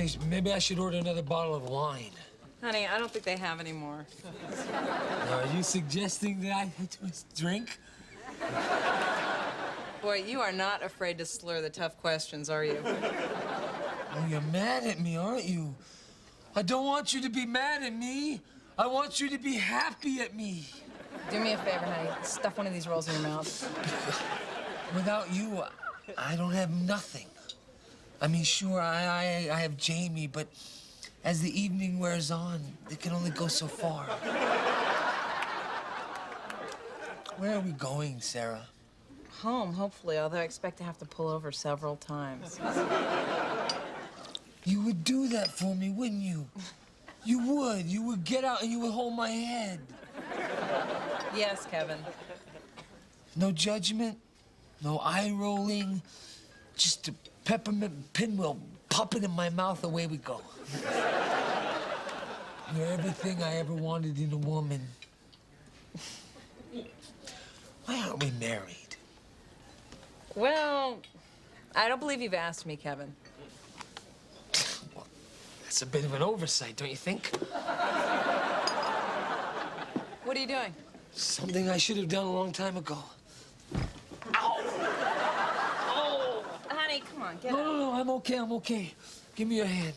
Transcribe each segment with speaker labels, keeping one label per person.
Speaker 1: Honey, maybe I should order another bottle of wine.
Speaker 2: Honey, I don't think they have any more.
Speaker 1: Now, are you suggesting that I just drink?
Speaker 2: Boy, you are not afraid to slur the tough questions, are you?
Speaker 1: Oh, you're mad at me, aren't you? I don't want you to be mad at me. I want you to be happy at me.
Speaker 2: Do me a favor, honey. Stuff one of these rolls in your mouth.
Speaker 1: Without you, I don't have nothing. I mean, sure, I have Jamie, but as the evening wears on, it can only go so far. Where are we going, Sarah?
Speaker 2: Home, hopefully, although I expect to have to pull over several times.
Speaker 1: You would do that for me, wouldn't you? You would. You would get out and you would hold my head.
Speaker 2: Yes, Kevin.
Speaker 1: No judgment, no eye rolling, just a peppermint pinwheel popping in my mouth, away we go. You're everything I ever wanted in a woman. Why aren't we married?
Speaker 2: Well, I don't believe you've asked me, Kevin.
Speaker 1: Well, that's a bit of an oversight, don't you think?
Speaker 2: What are you doing?
Speaker 1: Something I should have done a long time ago.
Speaker 2: Ow! Oh! Honey, come on, get up.
Speaker 1: No, I'm okay, I'm okay. Give me your hand.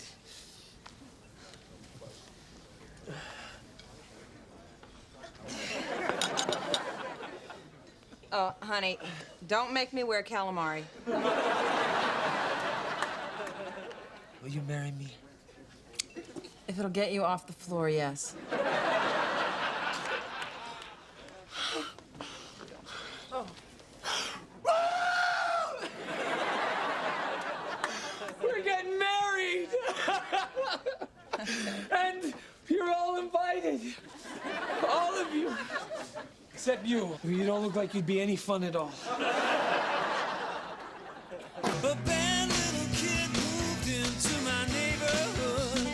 Speaker 2: Oh, honey, don't make me wear calamari.
Speaker 1: Will you marry me?
Speaker 2: If it'll get you off the floor, yes. Oh.
Speaker 1: We're getting married! And you're all invited. All of you. Except you. You don't look like you'd be any fun at all.
Speaker 3: A bad little kid moved into my neighborhood.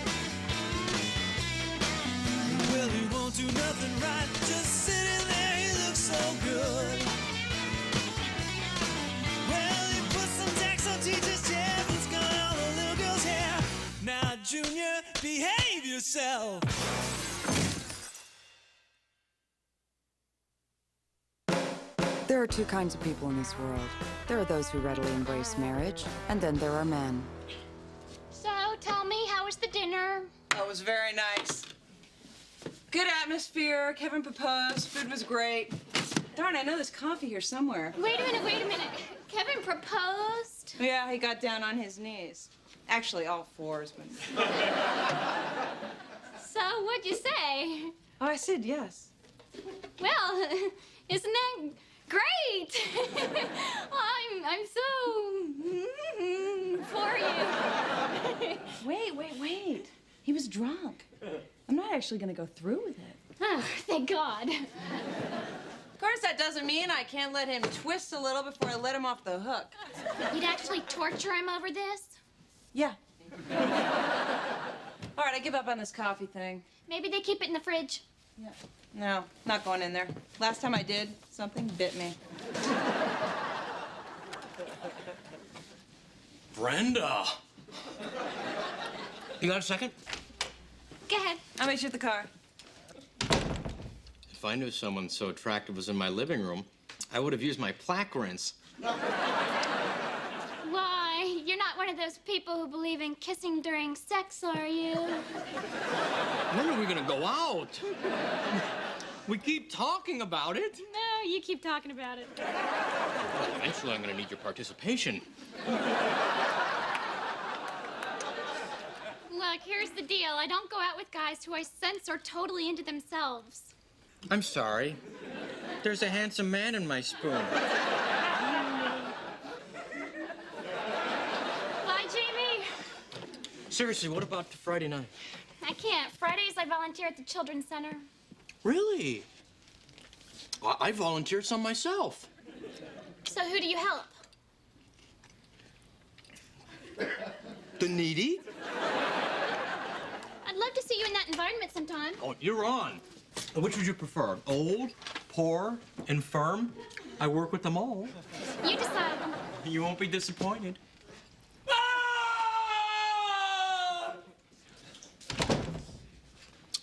Speaker 3: Well, he won't do nothing right, just sitting there, he looks so good. Well, he put some tax on teachers' chairs, it's got all the little girls' hair. Now, Junior, behave yourself.
Speaker 4: There are two kinds of people in this world. There are those who readily embrace marriage, and then there are men.
Speaker 5: So, tell me, how was the dinner?
Speaker 2: Oh, it was very nice. Good atmosphere. Kevin proposed. Food was great. Darn, I know there's coffee here somewhere.
Speaker 5: Wait a minute. Kevin proposed?
Speaker 2: Yeah, he got down on his knees. Actually, all fours, but...
Speaker 5: So, what'd you say?
Speaker 2: Oh, I said yes.
Speaker 5: Well, isn't that great? I'm so for you.
Speaker 2: Wait. He was drunk. I'm not actually gonna go through with it.
Speaker 5: Oh, thank God.
Speaker 2: Of course, that doesn't mean I can't let him twist a little before I let him off the hook.
Speaker 5: You'd actually torture him over this?
Speaker 2: Yeah. All right, I give up on this coffee thing.
Speaker 5: Maybe they keep it in the fridge.
Speaker 2: Yeah. No, not going in there. Last time I did, something bit me.
Speaker 6: Brenda! You got a second?
Speaker 5: Go ahead.
Speaker 2: I'll meet you at the car.
Speaker 6: If I knew someone so attractive was in my living room, I would have used my plaque rinse.
Speaker 5: Why, you're not one of those people who believe in kissing during sex, are you?
Speaker 6: When are we gonna go out? We keep talking about it.
Speaker 5: No, you keep talking about it.
Speaker 6: Well, eventually, I'm gonna need your participation.
Speaker 5: Look, here's the deal. I don't go out with guys who I sense are totally into themselves.
Speaker 6: I'm sorry. There's a handsome man in my spoon.
Speaker 5: Bye, Jamie.
Speaker 6: Seriously, what about the Friday night?
Speaker 5: I can't. Fridays I volunteer at the Children's Center.
Speaker 6: Really? I volunteered some myself.
Speaker 5: So who do you help?
Speaker 6: The needy?
Speaker 5: I'd love to see you in that environment sometime.
Speaker 6: Oh, you're on. Which would you prefer? Old, poor, infirm? I work with them all.
Speaker 5: You decide.
Speaker 6: You won't be disappointed.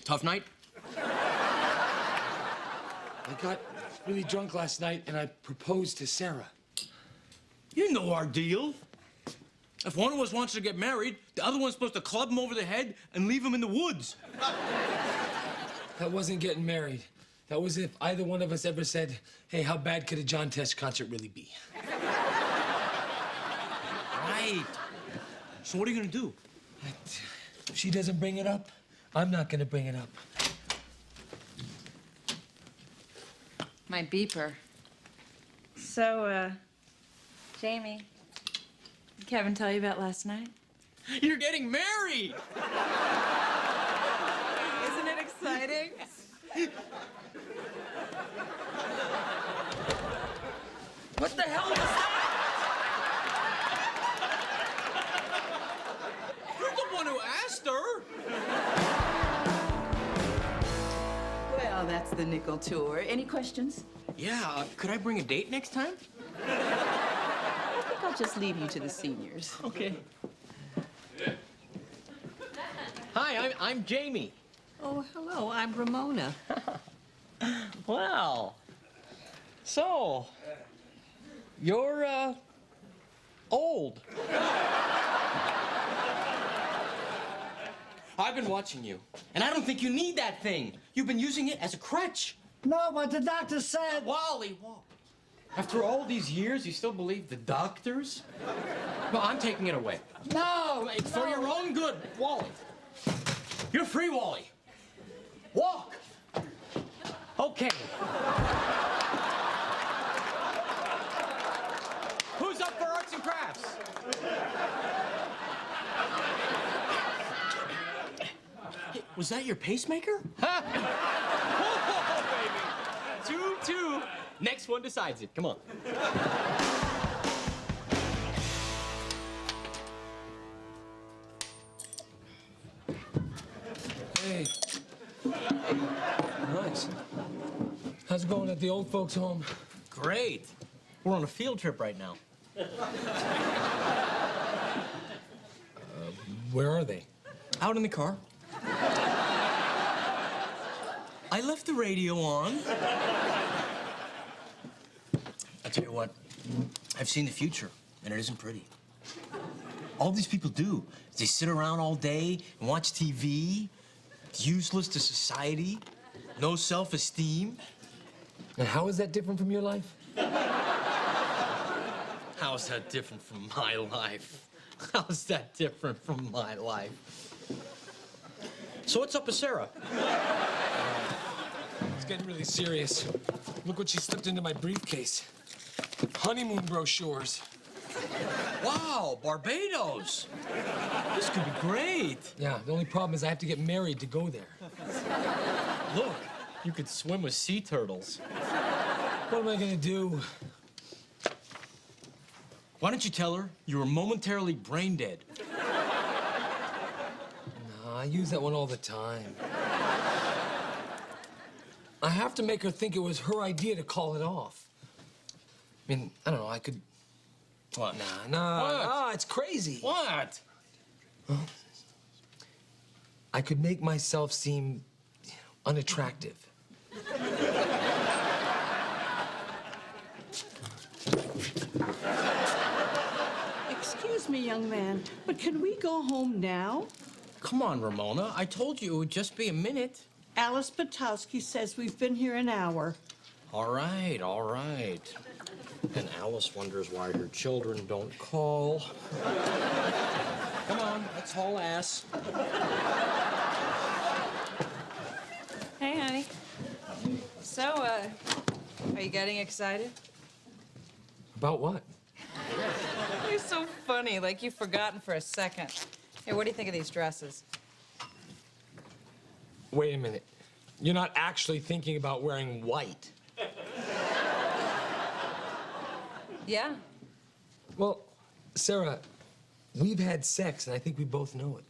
Speaker 6: Tough night?
Speaker 1: I got really drunk last night and I proposed to Sarah.
Speaker 6: You know our deal. If one of us wants to get married, the other one's supposed to club him over the head and leave him in the woods.
Speaker 1: That wasn't getting married. That was if either one of us ever said, hey, how bad could a John Tesh concert really be?
Speaker 6: Right. So what are you gonna do?
Speaker 1: If she doesn't bring it up, I'm not gonna bring it up.
Speaker 2: My beeper. So, Jamie, did Kevin tell you about last night?
Speaker 6: You're getting married!
Speaker 2: Isn't it exciting?
Speaker 6: What the hell was that? You're the one who asked her.
Speaker 7: Well, that's the nickel tour. Any questions?
Speaker 6: Yeah, could I bring a date next time?
Speaker 7: I think I'll just leave you to the seniors.
Speaker 6: Okay. Hi, I'm Jamie.
Speaker 7: Oh, hello. I'm Ramona.
Speaker 6: Well, so, you're, old. I've been watching you, and I don't think you need that thing. You've been using it as a crutch.
Speaker 8: No, but the doctor said...
Speaker 6: Wally. After all these years, you still believe the doctors? No, I'm taking it away.
Speaker 8: No!
Speaker 6: It's for your own good, Wally. You're free, Wally. Walk. Okay. Who's up for arts and crafts? Hey, was that your pacemaker? Ha! Whoa, baby. 2-2. Next one decides it. Come on.
Speaker 1: Hey. Nice. How's it going at the old folks' home?
Speaker 6: Great. We're on a field trip right now.
Speaker 1: Where are they?
Speaker 6: Out in the car. I left the radio on. I tell you what, I've seen the future, and it isn't pretty. All these people do is they sit around all day and watch TV, useless to society, no self-esteem.
Speaker 1: And how is that different from your life?
Speaker 6: How is that different from my life? How is that different from my life? So what's up with Sarah?
Speaker 1: It's getting really serious. Look what she slipped into my briefcase. Honeymoon brochures.
Speaker 6: Wow, Barbados. This could be great.
Speaker 1: Yeah, the only problem is I have to get married to go there.
Speaker 6: Look, you could swim with sea turtles.
Speaker 1: What am I gonna do?
Speaker 6: Why don't you tell her you were momentarily brain dead?
Speaker 1: No, I use that one all the time. I have to make her think it was her idea to call it off. I mean, I don't know, I could...
Speaker 6: What?
Speaker 1: Nah, it's crazy.
Speaker 6: What?
Speaker 1: I could make myself seem unattractive.
Speaker 8: Excuse me, young man, but can we go home now?
Speaker 6: Come on, Ramona. I told you it would just be a minute.
Speaker 8: Alice Potowski says we've been here an hour.
Speaker 6: All right, all right. And Alice wonders why her children don't call. Come on, let's haul ass.
Speaker 2: Hey, honey. So, are you getting excited?
Speaker 1: About what?
Speaker 2: You're so funny, like you've forgotten for a second. Here, what do you think of these dresses?
Speaker 1: Wait a minute. You're not actually thinking about wearing white.
Speaker 2: Yeah.
Speaker 1: Well, Sarah, we've had sex, and I think we both know it.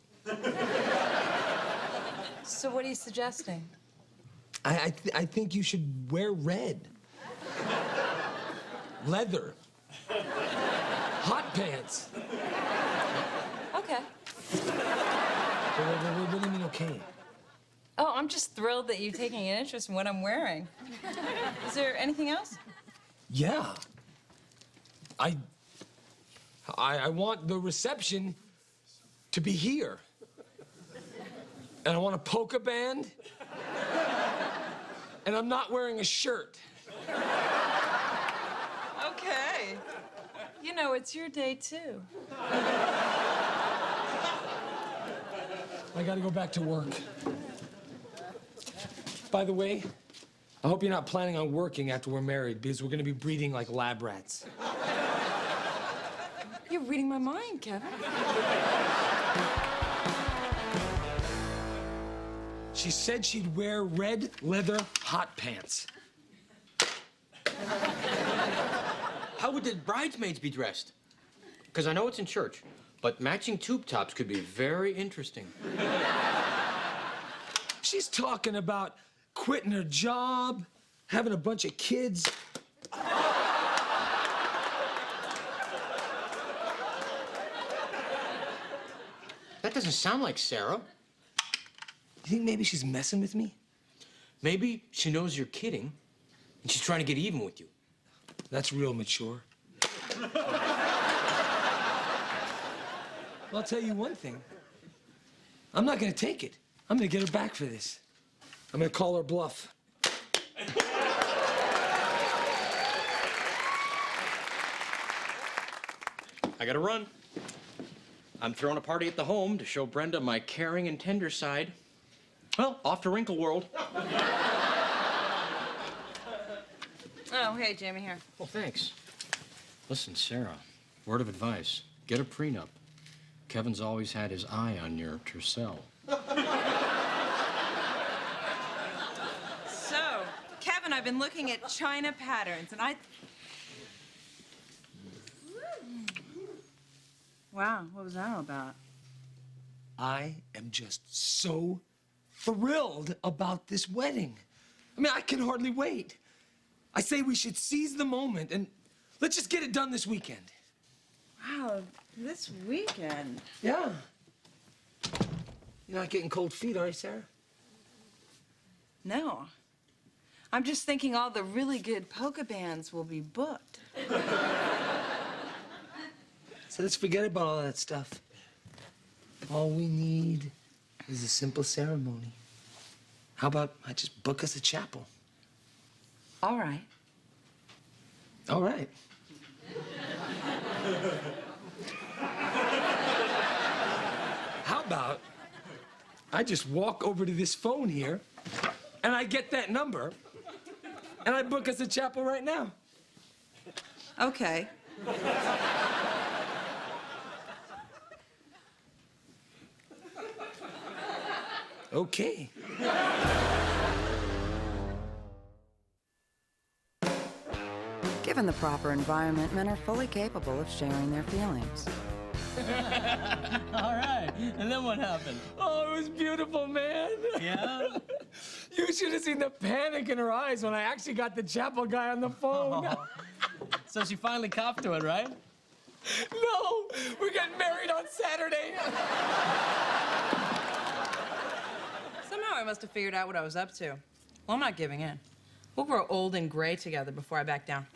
Speaker 2: So what are you suggesting?
Speaker 1: I think you should wear red. Leather. Hot pants.
Speaker 2: Okay.
Speaker 1: What do you mean, okay?
Speaker 2: Oh, I'm just thrilled that you're taking an interest in what I'm wearing. Is there anything else?
Speaker 1: Yeah. I want the reception to be here. And I want a polka band. And I'm not wearing a shirt.
Speaker 2: Okay. You know, it's your day, too.
Speaker 1: I gotta go back to work. By the way, I hope you're not planning on working after we're married, because we're gonna be breeding like lab rats.
Speaker 2: You're reading my mind, Kevin.
Speaker 1: She said she'd wear red leather hot pants.
Speaker 6: How would the bridesmaids be dressed? Because I know it's in church, but matching tube tops could be very interesting.
Speaker 1: She's talking about quitting her job, having a bunch of kids.
Speaker 6: That doesn't sound like Sarah.
Speaker 1: You think maybe she's messing with me?
Speaker 6: Maybe she knows you're kidding, and she's trying to get even with you.
Speaker 1: That's real mature. Well, I'll tell you one thing. I'm not gonna take it. I'm gonna get her back for this. I'm gonna call her bluff.
Speaker 6: I gotta run. I'm throwing a party at the home to show Brenda my caring and tender side. Well, off to Wrinkle World.
Speaker 2: Oh, hey, Jamie, here.
Speaker 6: Well, thanks. Listen, Sarah, word of advice. Get a prenup. Kevin's always had his eye on your Tercel.
Speaker 2: So, Kevin, I've been looking at China patterns, and Wow, what was that all about?
Speaker 1: I am just so thrilled about this wedding. I mean, I can hardly wait. I say we should seize the moment and let's just get it done this weekend.
Speaker 2: Wow, this weekend?
Speaker 1: Yeah. You're not getting cold feet, are you, Sarah?
Speaker 2: No. I'm just thinking all the really good polka bands will be booked.
Speaker 1: So let's forget about all that stuff. All we need is a simple ceremony. How about I just book us a chapel?
Speaker 2: All right.
Speaker 1: All right. How about I just walk over to this phone here and I get that number and I book us a chapel right now?
Speaker 2: Okay.
Speaker 1: Okay.
Speaker 4: Given the proper environment, men are fully capable of sharing their feelings.
Speaker 9: All right. And then what happened?
Speaker 1: Oh, it was beautiful, man.
Speaker 9: Yeah?
Speaker 1: You should have seen the panic in her eyes when I actually got the chapel guy on the phone.
Speaker 9: Oh. So she finally copped to it, right?
Speaker 1: No, we're getting married on Saturday.
Speaker 2: Somehow I must have figured out what I was up to. Well, I'm not giving in. We'll grow old and gray together before I back down.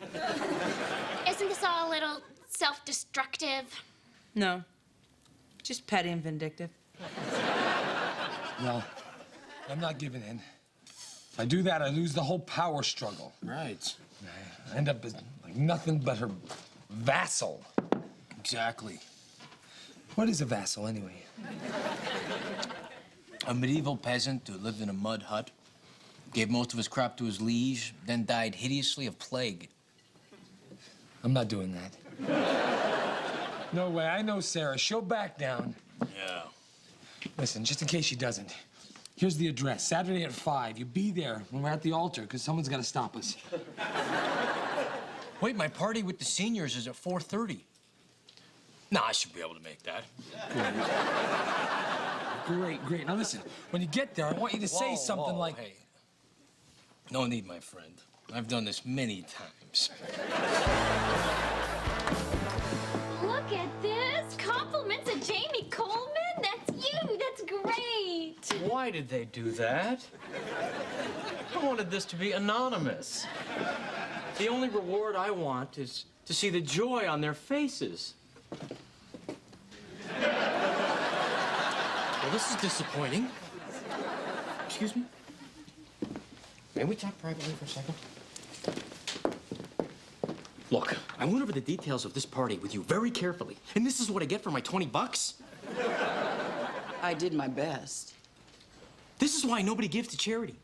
Speaker 5: Isn't this all a little self-destructive?
Speaker 2: No. Just petty and vindictive.
Speaker 1: No, I'm not giving in. If I do that, I lose the whole power struggle.
Speaker 6: Right.
Speaker 1: I end up as like nothing but her vassal.
Speaker 6: Exactly.
Speaker 1: What is a vassal, anyway?
Speaker 6: A medieval peasant who lived in a mud hut, gave most of his crop to his liege, then died hideously of plague.
Speaker 1: I'm not doing that. No way. I know Sarah. She'll back down.
Speaker 6: Yeah.
Speaker 1: Listen, just in case she doesn't, here's the address. Saturday at 5. You be there when we're at the altar, because someone's got to stop us.
Speaker 6: Wait, my party with the seniors is at 4:30. Nah, I should be able to make that.
Speaker 1: Great, great. Now listen, when you get there, I want you to say something like...
Speaker 6: Hey. No need, my friend. I've done this many times.
Speaker 5: Look at this. Compliments of Jamie Coleman. That's you. That's great.
Speaker 6: Why
Speaker 9: Why did they do that? I wanted this to be anonymous. The only reward I want is to see the joy on their faces. Well, this is disappointing. Excuse me? May we talk privately for a second? Look, I went over the details of this party with you very carefully, and this is what I get for my 20 bucks?
Speaker 7: I did my best.
Speaker 6: This is why nobody gives to charity.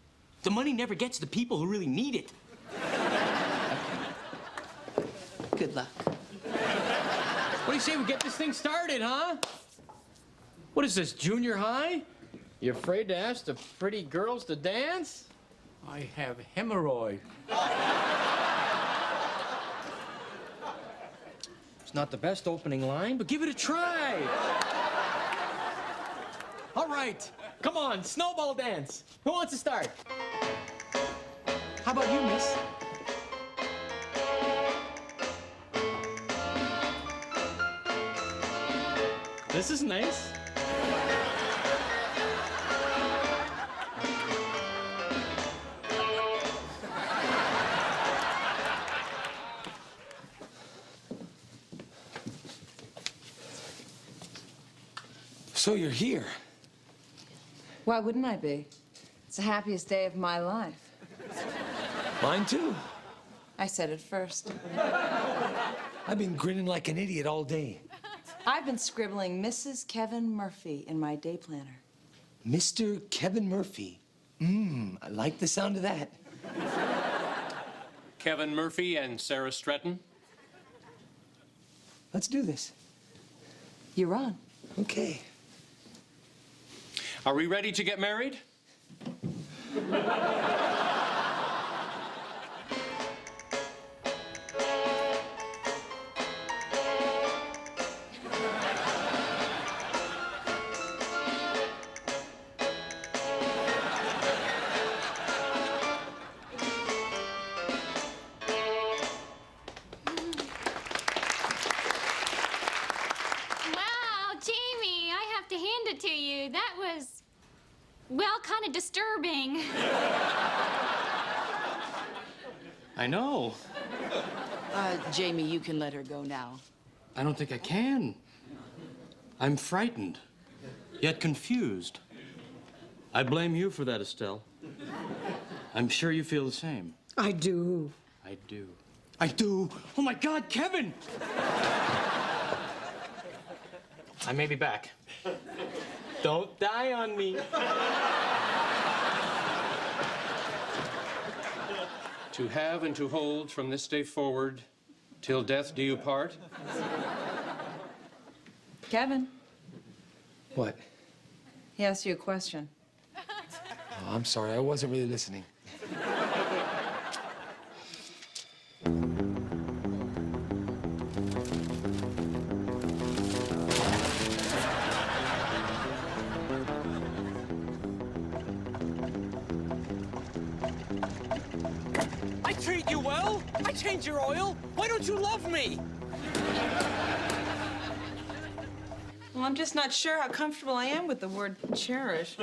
Speaker 6: The money never gets to the people who really need it.
Speaker 7: Good luck.
Speaker 9: What do you say we get this thing started, huh? What is this, junior high? You afraid to ask the pretty girls to dance?
Speaker 10: I have hemorrhoid.
Speaker 9: It's not the best opening line, but give it a try. All right, come on, snowball dance. Who wants to start? How about you, miss? This is nice.
Speaker 1: So you're here.
Speaker 2: Why wouldn't I be? It's the happiest day of my life.
Speaker 1: Mine too.
Speaker 2: I said it first.
Speaker 1: I've been grinning like an idiot all day.
Speaker 2: I've been scribbling Mrs. Kevin Murphy in my day planner.
Speaker 1: Mr. Kevin Murphy. I like the sound of that.
Speaker 10: Kevin Murphy and Sarah Stretton.
Speaker 1: Let's do this.
Speaker 2: You're on.
Speaker 1: Okay.
Speaker 10: Are we ready to get married?
Speaker 5: Wow, Jamie, I have to hand it to you. That was, well, kind of disturbing.
Speaker 9: I know.
Speaker 7: Jamie, you can let her go now.
Speaker 9: I don't think I can. I'm frightened, yet confused. I blame you for that, Estelle. I'm sure you feel the same.
Speaker 8: I do.
Speaker 9: I do. I do. Oh my God, Kevin! I may be back. Don't die on me.
Speaker 10: To have and to hold from this day forward, till death do you part?
Speaker 2: Kevin,
Speaker 1: What?
Speaker 2: he asked you a question.
Speaker 1: Oh, I'm sorry, I wasn't really listening.
Speaker 9: I treat you well. I change your oil. Why don't you love me?
Speaker 2: Well, I'm just not sure how comfortable I am with the word cherish.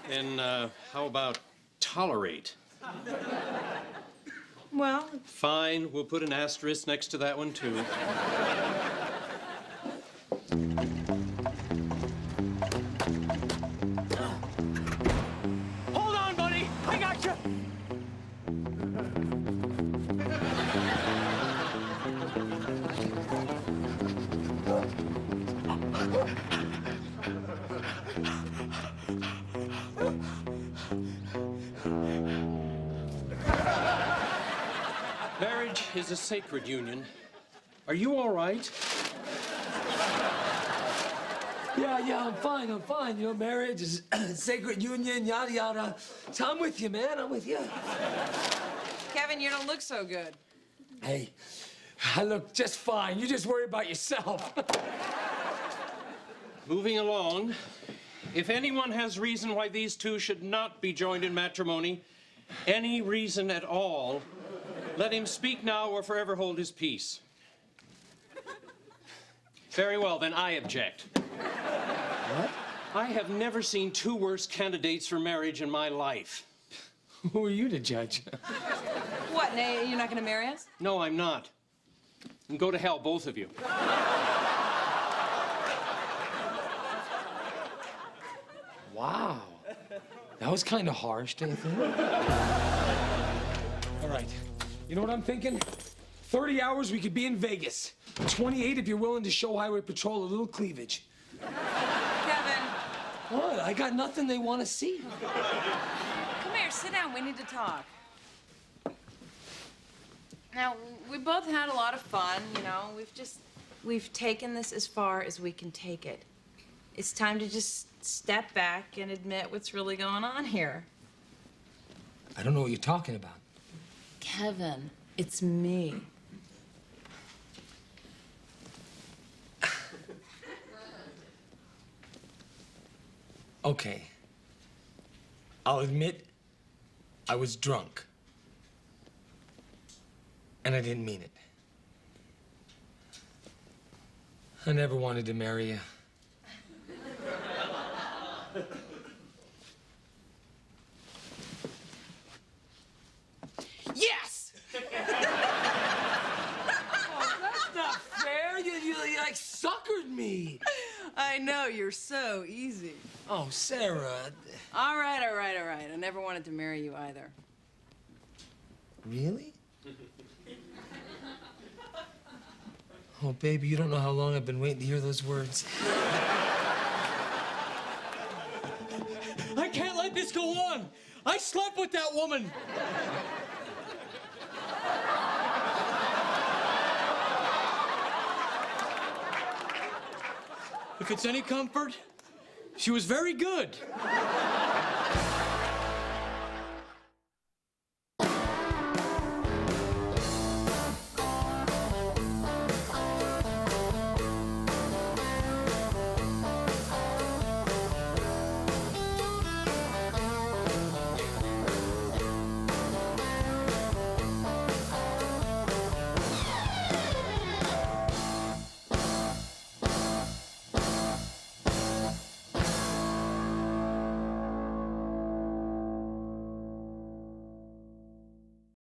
Speaker 10: And how about tolerate?
Speaker 2: Well,
Speaker 10: Fine, we'll put an asterisk next to that one, too.
Speaker 9: Hold on, buddy. I got you.
Speaker 10: Marriage is a sacred union. Are you all right?
Speaker 1: Yeah, I'm fine. You know, marriage is sacred union, yada, yada. So I'm with you, man. I'm with you.
Speaker 2: Kevin, you don't look so good.
Speaker 1: Hey, I look just fine. You just worry about yourself.
Speaker 10: Moving along, if anyone has reason why these two should not be joined in matrimony, any reason at all, let him speak now or forever hold his peace. Very well, then I object.
Speaker 1: What?
Speaker 10: I have never seen two worse candidates for marriage in my life.
Speaker 1: Who are you to judge?
Speaker 2: What, Nay, you're not gonna marry us?
Speaker 10: No, I'm not. And go to hell, both of you.
Speaker 1: Wow. That was kind of harsh, don't you think? All right. You know what I'm thinking? 30 hours, we could be in Vegas. 28 if you're willing to show Highway Patrol a little cleavage.
Speaker 2: Kevin,
Speaker 1: What? I got nothing they want to see.
Speaker 2: come here, sit down. We need to talk. Now, we both had a lot of fun, you know. We've taken this as far as we can take it. It's time to just step back and admit what's really going on here.
Speaker 1: I don't know what you're talking about.
Speaker 2: Kevin, it's me.
Speaker 1: Okay. I'll admit I was drunk. And I didn't mean it. I never wanted to marry you. Yes! Oh, that's not fair. You like suckered me.
Speaker 2: I know, you're so easy.
Speaker 1: Oh, Sarah.
Speaker 2: All right. I never wanted to marry you either.
Speaker 1: Really? Oh, baby, you don't know how long I've been waiting to hear those words.
Speaker 9: I can't let this go on. I slept with that woman. If it's any comfort, she was very good.